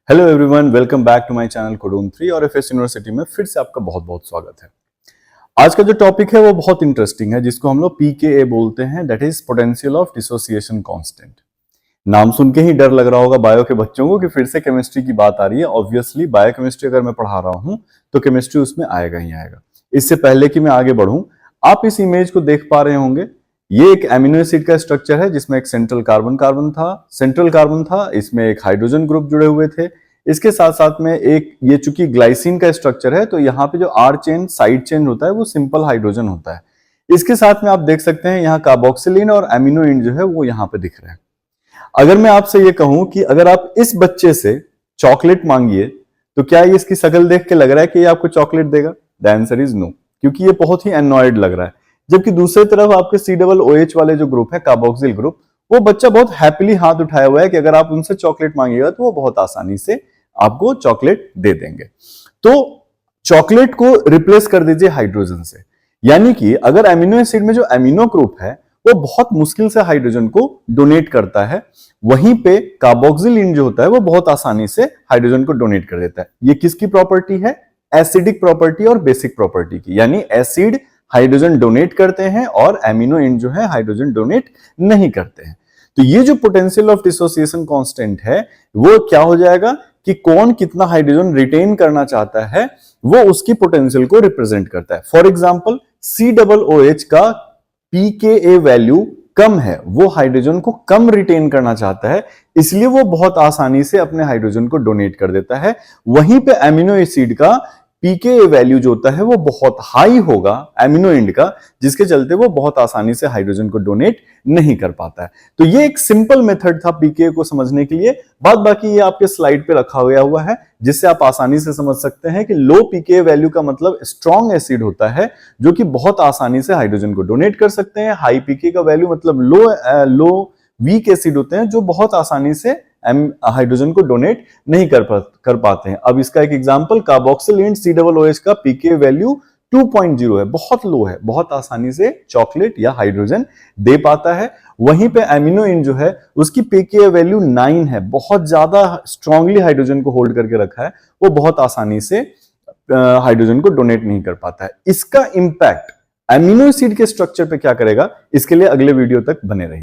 Hello everyone, welcome back to my channel कोडून 3 और FS university में फिर से आपका बहुत बहुत स्वागत है। आज का जो टॉपिक है वो बहुत इंटरेस्टिंग है, जिसको हम लोग पीकेए बोलते हैं, that is potential of dissociation constant. नाम सुन के ही डर लग रहा होगा बायो के बच्चों को कि फिर से केमिस्ट्री की बात आ रही है। ऑब्वियसली बायोकेमिस्ट्री अगर मैं पढ़ा रहा हूं तो केमिस्ट्री उसमें आएगा ही आएगा। इससे पहले कि मैं आगे बढ़ूं, आप इस इमेज को देख पा रहे होंगे। ये एक एमिनो एसिड का स्ट्रक्चर है जिसमें एक सेंट्रल कार्बन था, इसमें एक हाइड्रोजन ग्रुप जुड़े हुए थे। इसके साथ साथ में एक, ये चूंकि ग्लाइसिन का स्ट्रक्चर है तो यहाँ पे जो आर चेन साइड चेन होता है वो सिंपल हाइड्रोजन होता है। इसके साथ में आप देख सकते हैं यहाँ कार्बोक्सिलिन और एमिनो एंड जो है वो यहाँ पे दिख रहे हैं। अगर मैं आपसे ये कहूं कि अगर आप इस बच्चे से चॉकलेट मांगिए तो क्या ये इसकी शक्ल देख के लग रहा है कि ये आपको चॉकलेट देगा? द आंसर इज नो, क्योंकि ये बहुत ही एनॉयड लग रहा है। जबकि दूसरी तरफ आपके COOH वाले जो ग्रुप है, कार्बोक्सिल ग्रुप, वो बच्चा बहुत हैप्पीली हाथ उठाया हुआ है कि अगर आप उनसे चॉकलेट मांगिएगा तो वो बहुत आसानी से आपको चॉकलेट दे देंगे। तो चॉकलेट को रिप्लेस कर दीजिए हाइड्रोजन से, यानी कि अगर एमिनो एसिड में जो एमिनो ग्रुप है वो बहुत मुश्किल से हाइड्रोजन को डोनेट करता है, वहीं पे कार्बोक्सिलिन जो होता है वो बहुत आसानी से हाइड्रोजन को डोनेट कर देता है। ये किसकी प्रॉपर्टी है? एसिडिक प्रॉपर्टी और बेसिक प्रॉपर्टी की, यानी एसिड हाइड्रोजन डोनेट करते हैं और एमिनो एंड जो है हाइड्रोजन डोनेट नहीं करते हैं। तो ये जो पोटेंशियल ऑफ डिसोसिएशन कांस्टेंट है वो क्या हो जाएगा कि कौन कितना हाइड्रोजन रिटेन करना चाहता है वो उसकी पोटेंशियल को रिप्रेजेंट करता है। फॉर एग्जांपल COOH का pKa वैल्यू कम है, वो हाइड्रोजन को कम रिटेन करना चाहता है, इसलिए वो बहुत आसानी से अपने हाइड्रोजन को डोनेट कर देता है। वहीं पे एमिनो एसिड का pKa वैल्यू जो होता है वो बहुत हाई होगा एमिनो एंड का, जिसके चलते वो बहुत आसानी से हाइड्रोजन को डोनेट नहीं कर पाता है। तो ये एक सिंपल मेथड था pKa को समझने के लिए। बाद बाकी ये आपके स्लाइड पे रखा गया हुआ है, जिससे आप आसानी से समझ सकते हैं कि लो pKa वैल्यू का मतलब स्ट्रॉन्ग एसिड होता है जो कि बहुत आसानी से हाइड्रोजन को डोनेट कर सकते हैं। हाई pKa का वैल्यू मतलब लो वीक एसिड होते हैं जो बहुत आसानी से हाइड्रोजन को डोनेट नहीं कर पाते हैं। अब इसका एक एग्जांपल, कार्बोक्सिलिन COOH का pKa वैल्यू 2.0 है, बहुत लो है, बहुत आसानी से चॉकलेट या हाइड्रोजन दे पाता है। वहीं पे एमिनो एंड जो है उसकी pKa वैल्यू 9 है, बहुत ज्यादा स्ट्रांगली हाइड्रोजन को होल्ड करके रखा है, वो बहुत आसानी से हाइड्रोजन को डोनेट नहीं कर पाता है। इसका इंपैक्ट एमिनो एसिड के स्ट्रक्चर पे क्या करेगा, इसके लिए अगले वीडियो तक बने रहिए।